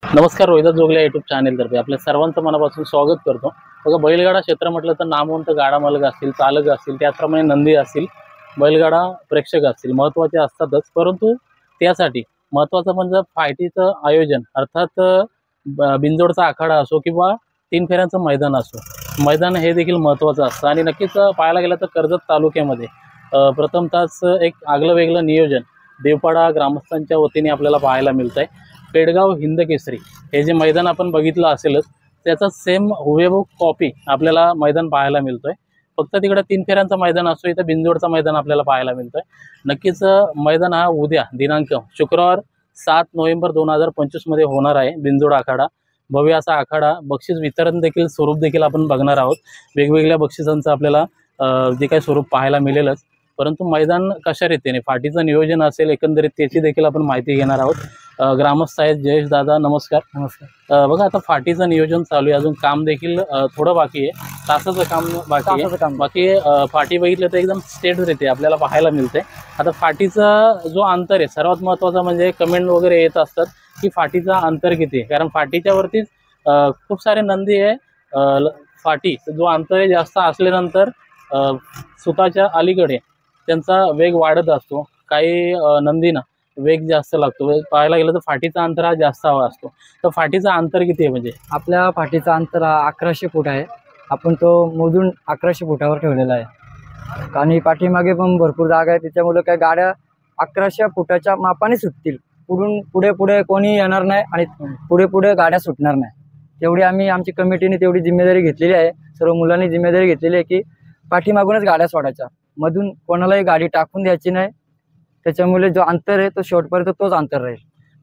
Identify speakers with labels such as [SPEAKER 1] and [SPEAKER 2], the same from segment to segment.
[SPEAKER 1] नमस्कार, रोहिदास जोगले यूट्यूब चॅनेलतर्फे आपल्या सर्वांचं मनापासून स्वागत करतो। बघा, बैलगाडा क्षेत्र म्हटलं तर नामवंत गाडा मालक असतील, चालक असतील, त्याचप्रमाणे नंदी असतील, बैलगाडा प्रेक्षक असतील, महत्त्वाचे असतातच। परंतु त्यासाठी महत्त्वाचं म्हणजे फायटीचं आयोजन, अर्थात बिनजोडचा आखाडा असो किंवा 3 फेऱ्यांचं मैदान असो, मैदान हे देखील महत्त्वाचं असतं। आणि नक्कीच पाहायला गेलं तर कर्जत तालुक्यामध्ये प्रथमतःच एक आगलं वेगळं नियोजन देवपाडा ग्रामस्थांच्या वतीने आपल्याला पाहायला मिळतंय। पेडगाव हिंद केसरी हे जे मैदान आपण बघितलं असेलच, त्याचा सेम हुबेहूब कॉपी आपल्याला मैदान पाहायला मिळतोय। फक्त तिकडे 3 फेऱ्यांचं मैदान असतो, इथं बिनजोडचं मैदान आपल्याला पाहायला मिळतोय। नक्कीच मैदान हा उद्या दिनांक शुक्रवार 7 नोव्हेंबर 2025 मध्ये होणार आहे। बिनजोड आखाडा, भव्य असा आखाडा, बक्षीस वितरण देखील स्वरूप देखील आपण बघणार आहोत। वेगवेगळ्या बक्षिसांचं आपल्याला जे काही स्वरूप पाहायला मिळेलच। परंतु मैदान कशा रीतीने फाटीचं नियोजन असेल, एकंदरीत त्याची देखील आपण माहिती घेणार आहोत। ग्रामस्थ आहेत जयेश दादा, नमस्कार।
[SPEAKER 2] नमस्कार।
[SPEAKER 1] बघा, आता फाटीचं नियोजन चालू आहे, अजून काम देखील थोडं बाकी आहे, तासाचं काम बाकी आहे। बाकी फाटी बघितलं तर एकदम स्ट्रेट रीते आपल्याला पाहायला मिळते। आता फाटीचा जो अंतर आहे, सर्वात महत्त्वाचा म्हणजे कमेंट वगैरे येत असतात की फाटीचा अंतर किती आहे, कारण फाटीच्या वरतीच खूप सारे नंदी आहे। फाटी जो अंतर आहे जास्त असल्यानंतर सुताच्या अलीकडे त्यांचा वेग वाढत असतो। काही नंदीना वेग जास्त लागतो। पाहायला गेलं तर फाटीचा अंतर हा जास्त हवा असतो। तर फाटीचा अंतर किती आहे? म्हणजे
[SPEAKER 2] आपल्या फाटीचा अंतर 1100 फूट आहे। आपण तो मोजून 1100 फुटावर ठेवलेला आहे। आणि पाठीमागे पण भरपूर जागा आहे, त्याच्यामुळे काय गाड्या 1100 फुटाच्या मापाने सुटतील। पुढे पुढे कोणी येणार नाही आणि पुढे गाड्या सुटणार नाही। तेवढी आम्ही आमची कमिटीने तेवढी जिम्मेदारी घेतलेली आहे, सर्व मुलांनी जिम्मेदारी घेतलेली आहे की पाठीमागूनच गाड्या सोडायच्या, मधून कोणालाही गाडी टाकून द्यायची नाही। त्याच्यामुळे जो अंतर आहे तो शेवटपर्यंत तोच अंतर राहील।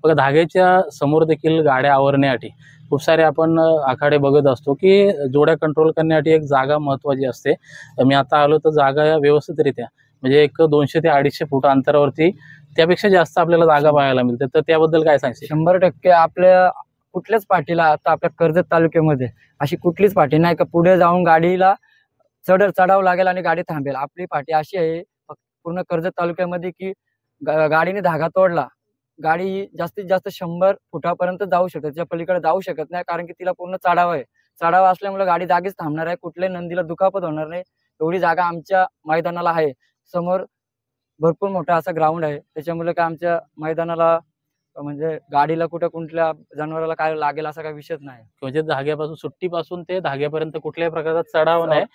[SPEAKER 1] बघा, धाग्याच्या समोर देखील गाड्या आवरण्यासाठी खूप सारे आपण आखाडे बघत असतो की जोड्या कंट्रोल करण्यासाठी एक जागा महत्त्वाची असते। मी आता आलो तर जागा व्यवस्थितरित्या म्हणजे एक 200 ते 250 फूट अंतरावरती त्यापेक्षा जास्त आपल्याला जागा पाहायला मिळते। तर त्याबद्दल काय सांगशील?
[SPEAKER 2] 100% आपल्या कुठल्याच पाठीला, आता आपल्या कर्जत तालुक्यामध्ये अशी कुठलीच पाठी नाही का पुढे जाऊन गाडीला चढावं लागेल आणि गाडी थांबेल। आपली पाठी अशी आहे पूर्ण कर्जत तालुक्यामध्ये की गाडीने धागा तोडला, गाडी जास्तीत जास्त 100 फुटापर्यंत जाऊ शकते, त्याच्या पलीकडे जाऊ शकत नाही, कारण की तिला पूर्ण चढाव आहे। चढाव असल्यामुळे गाडी जागीच थांबणार आहे, कुठल्याही नंदीला दुखापत होणार नाही। एवढी जागा आमच्या मैदानाला आहे। समोर भरपूर मोठा असा ग्राउंड आहे, त्याच्यामुळे काय आमच्या मैदानाला म्हणजे गाडीला कुठल्या जनावराला काय लागेल असा काही विषयच नाही।
[SPEAKER 1] म्हणजे धाग्यापासून सुट्टीपासून ते धाग्यापर्यंत कुठल्याही प्रकारचा चढाव नाही,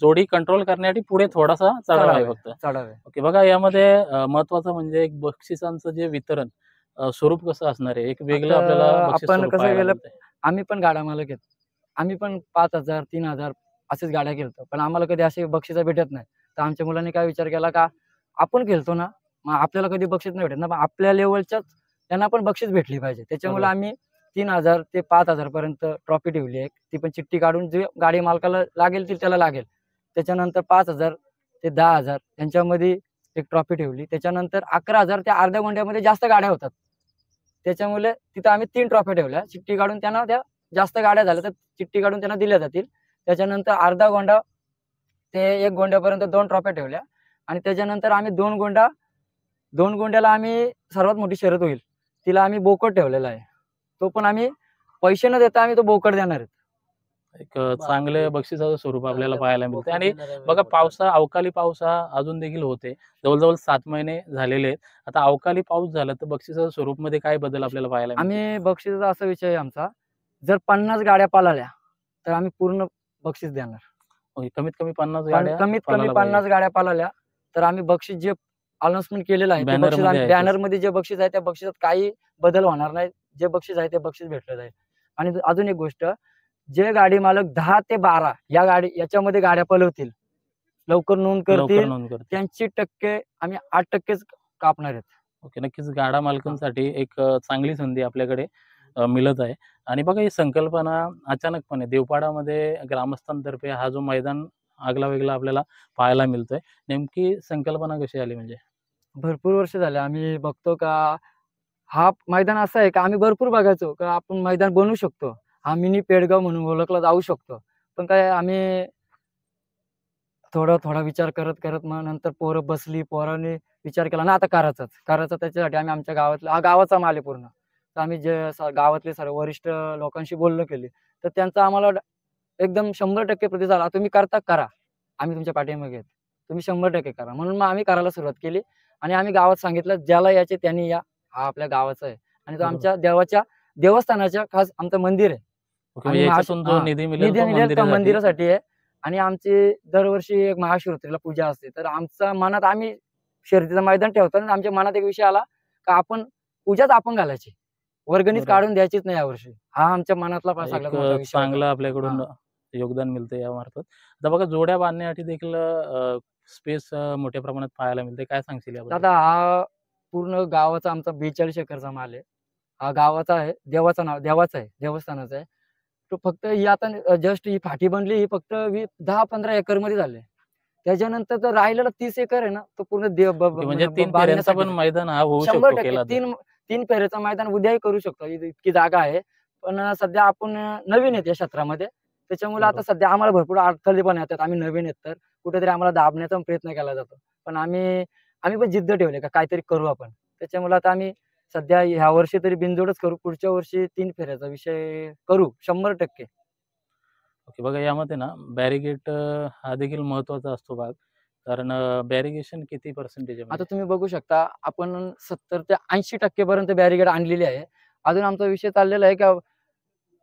[SPEAKER 1] जोडी कंट्रोल करण्यासाठी पुढे थोडासा चढाव आहे फक्त।
[SPEAKER 2] चढाव आहे।
[SPEAKER 1] ओके, बघा, यामध्ये महत्त्वाचं म्हणजे एक बक्षिसांचं जे वितरण स्वरूप कसं असणार आहे, एक वेगळं आपल्याला बक्षीस
[SPEAKER 2] आपण
[SPEAKER 1] स्वरूप
[SPEAKER 2] कसं
[SPEAKER 1] पाहायला
[SPEAKER 2] केलं,
[SPEAKER 1] मिळतंय।
[SPEAKER 2] आम्ही पण गाडा मालक आहेत, आम्ही पण 5000 3000 असेच गाड्या खेळतो, पण आम्हाला कधी असे बक्षिसं भेटत नाही। तर आमच्या मुलांनी काय विचार केला का आपण खेळतो ना, मग आपल्याला कधी बक्षीस नाही भेटत ना, पण आपल्या लेवलच्याच त्यांना पण बक्षीस भेटली पाहिजे। त्याच्यामुळे आम्ही 3000 ते 5000 पर्यंत ट्रॉफी ठेवली आहे। ती पण चिठ्ठी काढून जे गाडी मालकाला लागेल ती त्याला लागेल। त्याच्यानंतर 5000 ते 10000 यांच्यामध्ये एक ट्रॉफी ठेवली। त्याच्यानंतर 11000 ते अर्ध्या गोंड्यामध्ये जास्त गाड्या होतात, त्याच्यामुळे तिथं आम्ही 3 ट्रॉफी ठेवल्या। चिठ्ठी काढून त्यांना त्या जास्त गाड्या झाल्या तर चिठ्ठी काढून त्यांना दिल्या जातील। त्याच्यानंतर अर्धा गोंडा ते 1 गोंड्यापर्यंत 2 ट्रॉफी ठेवल्या। आणि त्याच्यानंतर आम्ही 2 गोंड्याला आम्ही सर्वात मोठी शर्यत होईल, तिला आम्ही बोकड ठेवलेला आहे। तो पण आम्ही पैसे न देता आम्ही तो बोकड देणार आहे।
[SPEAKER 1] एक चांगले बक्षिसाचं स्वरूप आपल्याला पाहायला मिळते। आणि बघा, अवकाळी पाऊस हा अजून देखील होते, जवळजवळ 7 महिने झालेले आहेत। आता अवकाळी पाऊस झाला तर बक्षिसाच्या स्वरूपमध्ये काय बदल आपल्याला पाहायला मिळतील?
[SPEAKER 2] आम्ही बक्षिसाचा असा विषय आहे आमचा, जर 50 गाड्या पळाल्या तर आम्ही पूर्ण बक्षीस देणार।
[SPEAKER 1] कमीत कमी 50 गाड्या
[SPEAKER 2] कमीत कमी 50 गाड्या पळाल्या तर आम्ही बक्षीस जे अनाउन्समेंट केलेलं आहे ते बक्षीस बॅनरमध्ये जे बक्षीस आहे त्या बक्षिसात काही बदल होणार नाही, जे बक्षीस आहे ते बक्षीस भेटलं जाईल। आणि अजून एक गोष्ट, जे गाडी मालक 10 ते 12 याच्यामध्ये गाड्या पळवतील, लवकर नोंद करतील, त्यांची टक्के आम्ही 8% कापणार आहेत।
[SPEAKER 1] ओके, नक्कीच गाडा मालकांसाठी एक चांगली संधी आपल्याकडे मिळत आहे। आणि बघा, ही संकल्पना अचानकपणे देवपाडामध्ये ग्रामस्थांतर्फे हा जो मैदान आगला वेगळा आपल्याला पाहायला मिळतोय, नेमकी संकल्पना कशी आली? म्हणजे
[SPEAKER 2] भरपूर वर्ष झाले आम्ही बघतो का हा मैदान असं आहे का आम्ही भरपूर बघायचो का आपण मैदान बनवू शकतो, हा मिनी पेडगाव म्हणून ओळखला जाऊ शकतो। पण काय आम्ही थोडा विचार करत मग नंतर पोरांनी विचार केला ना आता करायचा। त्याच्यासाठी आम्ही आमच्या गावातला, हा गावाचा माल आहे पूर्ण, तर आम्ही जे गावातले सर्व वरिष्ठ लोकांशी बोलणं केली, तर त्यांचा आम्हाला एकदम 100% प्रतिसाद आला. तुम्ही करा. आम्ही तुमच्या पाठीमागे आहेत. तुम्ही 100% करा. म्हणून मग आम्ही करायला सुरुवात केली आणि आम्ही गावात सांगितलं, ज्याला यायचे त्यांनी या. हा आपल्या गावाचा आहे आणि तो
[SPEAKER 1] बरोबर.
[SPEAKER 2] आमच्या देवस्थानाच्या खास आमचं मंदिर आहे.
[SPEAKER 1] ओके, म्हणजे याच्यातून जो निधी मिळेल
[SPEAKER 2] निधी
[SPEAKER 1] तो
[SPEAKER 2] मिळेल तो
[SPEAKER 1] मंदिरासाठी.
[SPEAKER 2] मंदिरासाठी आहे. आणि आमची दरवर्षी एक महाशिवरात्रीला पूजा असते. तर आमच्या मनात आम्ही शर्यतीचं मैदान ठेवतो आणि आमच्या मनात एक विषय आला का आपण पूजाच आपण घालायची. वर्गणीच
[SPEAKER 1] बरोबर.
[SPEAKER 2] काढून द्यायचीच नाही यावर्षी. हा आमच्या मनातला सगळ्यात मोठा
[SPEAKER 1] एक
[SPEAKER 2] विषय होता.
[SPEAKER 1] चांगलं आपल्याकडून योगदान मिळतं यामार्फत. आता बघा, जोड्या बांधण्यासाठी देखील स्पेस मोठ्या प्रमाणात पाहायला मिळते. काय सांगशील याबद्दल?
[SPEAKER 2] आता हा पूर्ण गावाचा आमचा 42 एकरचा माल आहे. हा गावाचा आहे, देवाचा आहे, देवस्थानाचा आहे. तो फक्त ही आता जस्ट ही फाटी बनली, ही फक्त 10-15 एकरमध्ये झाली. त्याच्यानंतर तर राहिलेला 30 एकर आहे ना, तो पूर्ण
[SPEAKER 1] ओके, म्हणजे 3 फेऱ्यांचा पण मैदान हा होऊ शकतो
[SPEAKER 2] 100%
[SPEAKER 1] केला तर.
[SPEAKER 2] 3 फेऱ्याचं मैदान उद्याही करू शकतो. इतकी जागा आहे. पण सध्या आपण नवीन आहेत या क्षेत्रामध्ये. त्याच्यामुळे आता सध्या आम्हाला भरपूर अडथळे पण येतात. आम्ही नवीन आहेत तर कुठेतरी आम्हाला दाबण्याचा प्रयत्न केला जातो. पण आम्ही पण जिद्द ठेवली का काहीतरी करू आपण. त्याच्यामुळे आता आम्ही सध्या ह्या वर्षी तरी बिनजोडच करू. पुढच्या वर्षी 3 फेऱ्याचा विषय करू 100%.
[SPEAKER 1] ओके, बघा यामध्ये ना बॅरिगेट हा देखील महत्त्वाचा असतो भाग. कारण बॅरिगेशन किती पर्सेंटेज आहे
[SPEAKER 2] आता
[SPEAKER 1] म्हणजे?
[SPEAKER 2] तुम्ही बघू शकता आपण 70 ते 80% पर्यंत बॅरिगेड आणलेली आहे. अजून आमचा विषय चाललेला आहे का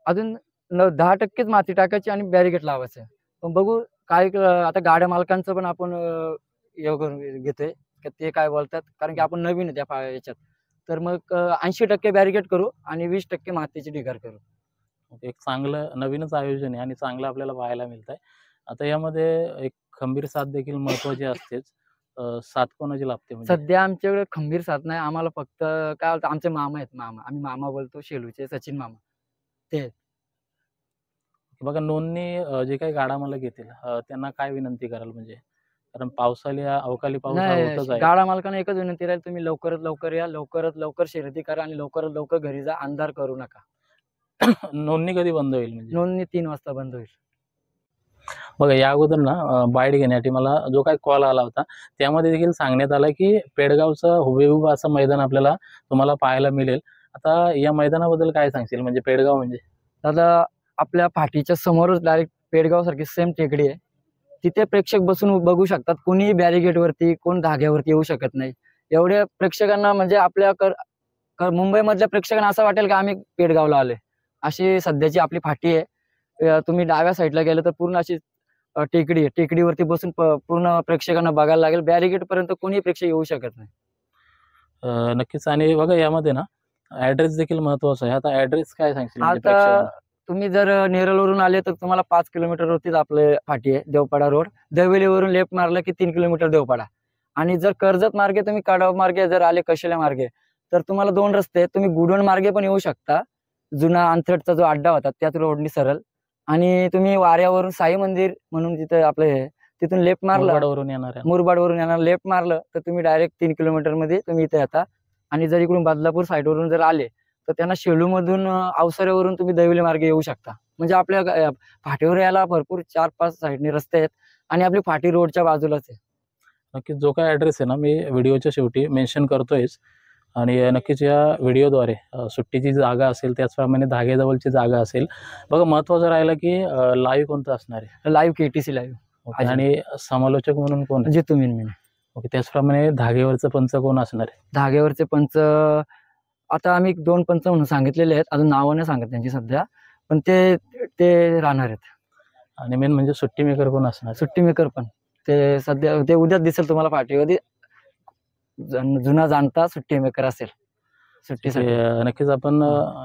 [SPEAKER 2] अजून 10%च माती टाकायची आणि बॅरिगेड लावायचं आहे. पण बघू काय आता गाड्या मालकांचं पण आपण हे करून घेतोय की ते काय बोलतात, कारण की आपण नवीन आहे त्या याच्यात. तर मग 80% बॅरिगेड करू आणि 20% मातीची ढिगार करू.
[SPEAKER 1] एक चांगलं नवीनच आयोजन आहे आणि चांगलं आपल्याला पाहायला मिळतंय. आता यामध्ये एक खंबीर साथ देखील महत्त्वाची असतेच. साथ कोणाची लागते म्हणजे?
[SPEAKER 2] सध्या आमच्याकडे खंबीर साथ नाही. आम्हाला फक्त काय होतं, आमचे मामा आहेत. आम्ही मामा बोलतो, शेलूचे सचिन मामा ते आहेत.
[SPEAKER 1] बघा, नोंदणी जे काही गाडा मालक घेतील त्यांना काय विनंती कराल म्हणजे? कारण अवकाळी पाऊस हा होतच
[SPEAKER 2] नाही,
[SPEAKER 1] आहे.
[SPEAKER 2] गाडा मालकांना एकच विनंती राहील, तुम्ही लवकरात लवकर या, लवकरात लवकर शर्यती करा आणि लवकरात लवकर घरी जा. अंधार करू नका.
[SPEAKER 1] नोंदणी कधी बंद होईल म्हणजे?
[SPEAKER 2] नोंदणी 3 वाजता बंद होईल.
[SPEAKER 1] बघा, या अगोदर ना बाईट घेण्यासाठी मला जो काही कॉल आला होता, त्यामध्ये देखील सांगण्यात आलं की पेडगावचं हुबेहूब असं मैदान आपल्याला तुम्हाला पाहायला मिळेल. आता या मैदानाबद्दल काय सांगशील? म्हणजे पेडगाव म्हणजे?
[SPEAKER 2] दादा, आपल्या फाटीच्या समोरच डायरेक्ट पेडगाव सारखी सेम टेकडी आहे. तिथे प्रेक्षक बसून बघू शकतात. कोणीही बॅरिगेड वरती, कोण धाग्यावरती येऊ शकत नाही. एवढ्या प्रेक्षकांना म्हणजे आपल्या मुंबईमधल्या प्रेक्षकांना असं वाटेल का आम्ही पेडगावला आलोय. अशी सध्याची आपली फाटी आहे. तुम्ही डाव्या साईडला गेलं तर पूर्ण अशी टेकडी आहे. टेकडीवरती बसून पूर्ण प्रेक्षकांना बघायला लागेल. बॅरिगेड पर्यंत कोणीही प्रेक्षक येऊ शकत नाही.
[SPEAKER 1] नक्कीच. आणि बघा, यामध्ये ना ऍड्रेस देखील महत्वाचा आहे. आता ऍड्रेस काय सांगशील म्हणजे
[SPEAKER 2] आता
[SPEAKER 1] प्रेक्षकांना?
[SPEAKER 2] तुम्ही जर नेरळवरून आले तर तुम्हाला 5 किलोमीटरवरतीच आपले फाटी आहे, देवपाडा रोड. दहिवलीवरून लेफ्ट मारलं की 3 किलोमीटर देवपाडा. आणि जर कर्जत मार्गे तुम्ही कडाव मार्गे जर आले, कशेल्या मार्गे, तर तुम्हाला 2 रस्ते आहेत. तुम्ही गुडवण मार्गे पण येऊ शकता. जुना अंथरटचा जो अड्डा होता त्याच रोडनी सरळ. आणि तुम्ही वाऱ्यावरून साई मंदिर म्हणून जिथे आपलं हे, तिथून लेफ्ट मारलं,
[SPEAKER 1] मुरबाडवरून येणार आहे.
[SPEAKER 2] मुरबाडवरून येणार, लेफ्ट मारलं तर तुम्ही डायरेक्ट 3 किलोमीटर मध्ये तुम्ही इथे येता. आणि जर इकडून बदलापूर साईडवरून जर आले तर त्यांना शेलूमधून अवसऱ्यावरून तुम्ही दहिवली मार्गे येऊ शकता. म्हणजे आपल्या फाटीवर यायला भरपूर 4-5 साईडने रस्ते आहेत आणि आपली फाटी रोडच्या बाजूलाच आहे.
[SPEAKER 1] नक्कीच जो काय ॲड्रेस आहे ना, मी व्हिडिओच्या शेवटी मेन्शन करतोयच. आणि नक्कीच या व्हिडिओद्वारे सुट्टीची जागा असेल, त्याचप्रमाणे धागेजवळची जागा असेल. बघा, महत्त्वाचं राहिलं की लाईव्ह कोणतं असणार आहे?
[SPEAKER 2] Live KTC live.
[SPEAKER 1] ओके. आणि समालोचक म्हणून कोण?
[SPEAKER 2] जितू मीन.
[SPEAKER 1] ओके. त्याचप्रमाणे धागेवरचं पंच कोण असणार आहे?
[SPEAKER 2] धागेवरचे पंच आता आम्ही 2 पंच म्हणून सांगितलेले आहेत. अजून नावं नाही सांगत त्यांची सध्या, पण ते राहणार आहेत.
[SPEAKER 1] आणि मेन म्हणजे सुट्टी मेकर कोण असणार?
[SPEAKER 2] सुट्टी मेकर पण ते सध्या ते उद्याच दिसेल तुम्हाला फाटीवरती. जुना जाणता सुट्टी मेकर असेल सुट्टीसाठी.
[SPEAKER 1] नक्कीच आपण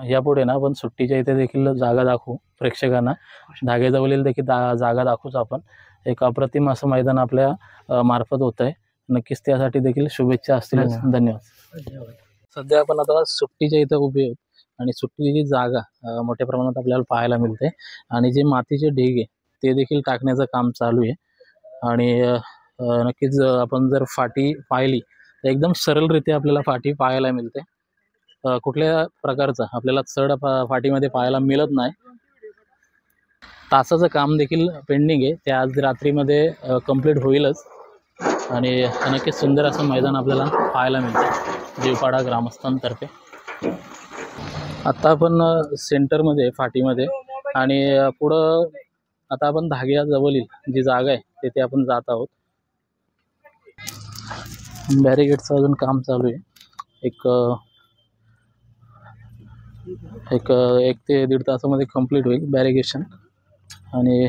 [SPEAKER 1] यापुढे ना आपण सुट्टीच्या इथे देखील जागा दाखवू प्रेक्षकांना. धागेजवळील देखील जागा दाखवूच आपण. एक अप्रतिम असं मैदान आपल्या मार्फत होत आहे. नक्कीच त्यासाठी देखील शुभेच्छा असतील. धन्यवाद. सध्या आपण आता सुट्टीच्या इथं उभे आहोत आणि सुट्टीची जागा मोठ्या प्रमाणात आपल्याला पाहायला मिळते. आणि जे मातीचे ढीग आहे ते देखील टाकण्याचं काम चालू आहे. आणि नक्कीच आपण जर फाटी पाहिली तर एकदम सरळरित्या आपल्याला फाटी पाहायला मिळते. कुठल्या प्रकारचं आपल्याला चढ फाटीमध्ये पाहायला मिळत नाही. तासाचं काम देखील पेंडिंग आहे, ते आज रात्रीमध्ये कंप्लीट होईलच. आणि नक्कीच सुंदर असं मैदान आपल्याला पाहायला मिळतं देवपाडा ग्रामस्थांतर्फे. आता आपण सेंटरमध्ये फाटीमध्ये आणि पुढं आता आपण धाग्याजवळील जी जागा आहे तिथे आपण जात आहोत. बॅरिगेडचं अजून काम चालू आहे. एक एक एक ते दीड तासामध्ये कंप्लीट होईल बॅरिगेशन. आणि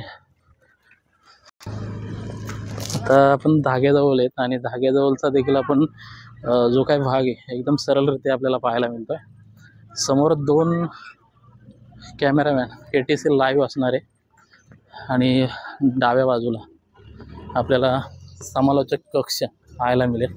[SPEAKER 1] आता आपण धाग्याजवळ आहेत आणि धाग्याजवळचा देखील आपण जो काही भाग आहे एकदम सरळरित्या आपल्याला पाहायला मिळतोय. समोर 2 कॅमेरामॅन ATC लाईव्ह असणारे आणि डाव्या बाजूला आपल्याला समालोचक कक्ष पाहायला मिळेल.